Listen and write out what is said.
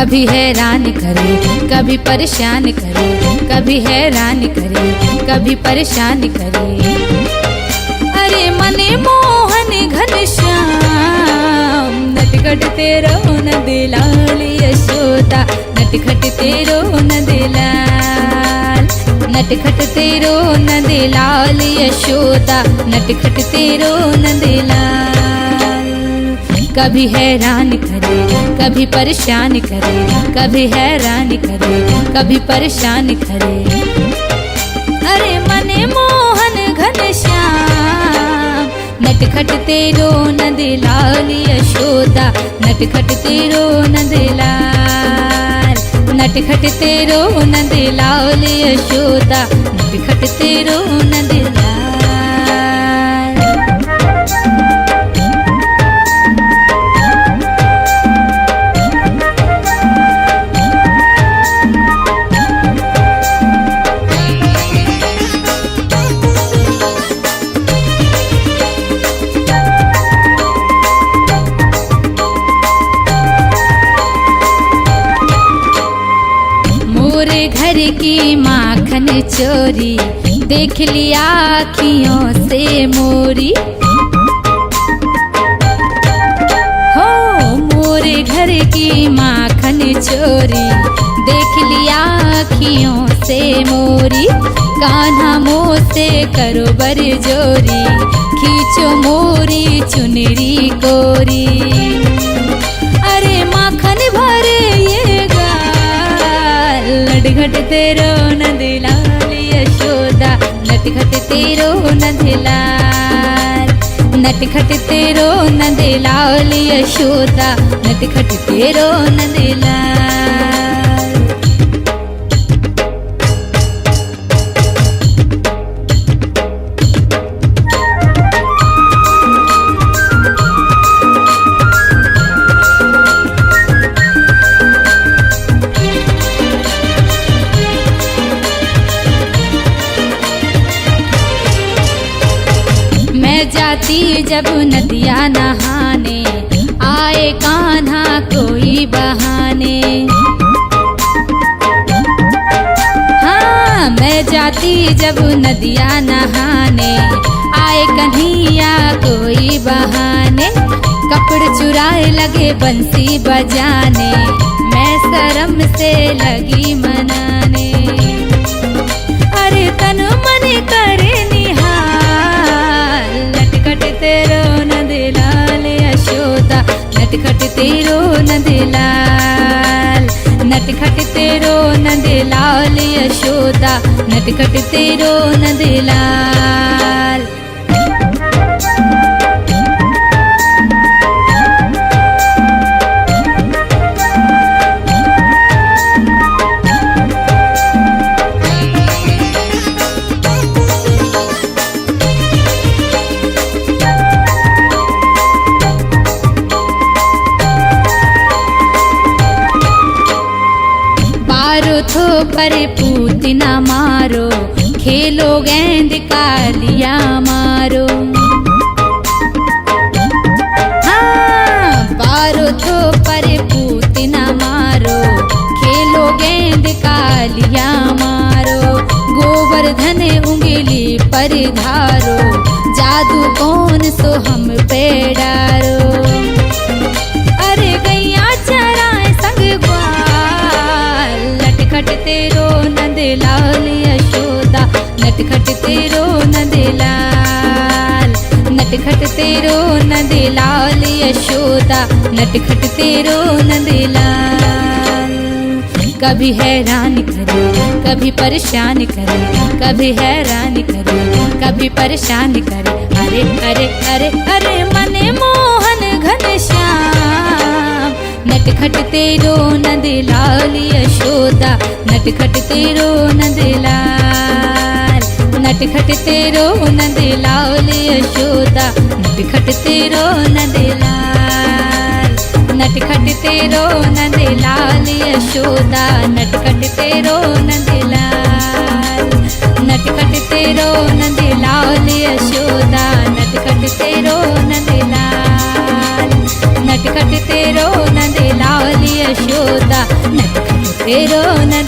कभी हैरान करे कभी परेशान करे, कभी हैरान करे कभी परेशान करे। अरे मने मोहन घनश्याम, नटखट तेरो नंद लाल यशोदा, नटखट तेरो नंद लाल, नटखट तेरो नंद लाल यशोदा, नटखट तेरो नंद लाल। कभी हैरान करे कभी परेशान करे, कभी हैरान करे कभी परेशान करे। अरे मने मोहन घनश्याम, नटखट तेरो नंद लाल यशोदा, नटखट तेरो नंद लाल, नटखट तेरो नंद लाल यशोदा, नटखट तेरो नंद लाल। घर की माखन चोरी देख लिया आँखियों से मोरी, हो मोरे घर की माखन चोरी देख लिया आँखियों से मोरी। कान्हा मुँह से करो बरजोरी, खींचो मोरी चुनरी कोरी। अरे माखन भरे ये गाल, नटखट तेरो नंद लाल यशोदा, नटखट तेरो नंद लाल, नटखट तेरो नंद लाल यशोदा, नटखट तेरो नंद लाल। जाती जब नदिया नहाने, आए कान्हा कोई बहाने। हाँ मैं जाती जब नदिया नहाने, आए कन्हैया कोई बहाने। कपड़े चुराए लगे बंसी बजाने, मैं शर्म से लगी मनाने। अरे तन मन करे नटखट तेरो नंद लाल यशोदा, नटखट तेरो नंद लाल, नटखट तेरो नंद लाल यशोदा, नटखट तेरो नंद लाल। थो पर पूतना मारो, खेलो गेंद कालिया मारो। हाँ बारो थो पर पूतना मारो, खेलो गेंद कालिया मारो। गोवर्धन उंगली पर धारो, जादू कौन सो हम पे डारो। अरे गैया चराए संग ग्वाल, नटखट तेरो नंद लाल यशोदा, नटखट तेरो नंद लाल, नटखट तेरो नंद लाल यशोदा, नटखट तेरो नंद लाल। कभी हैरान करे कभी परेशान करे, कभी हैरान करे कभी परेशान करे। अरे अरे अरे अरे मने मोहन घनश्याम, नटखट तेरो नंद लाल यशोदा, नटखट तेरो नंद लाल, नटखट तेरो नंद लाल यशोदा, नटखट तेरो नंद लाल, नटखट तेरो नंद लाल यशोदा, नटखट तेरो नंद लाल, नटखट तेरो नंद लाल यशोदा, नटखट तेरो नंद लाल, नटखट तेरो नंद लाल यशोदा, ढेरों न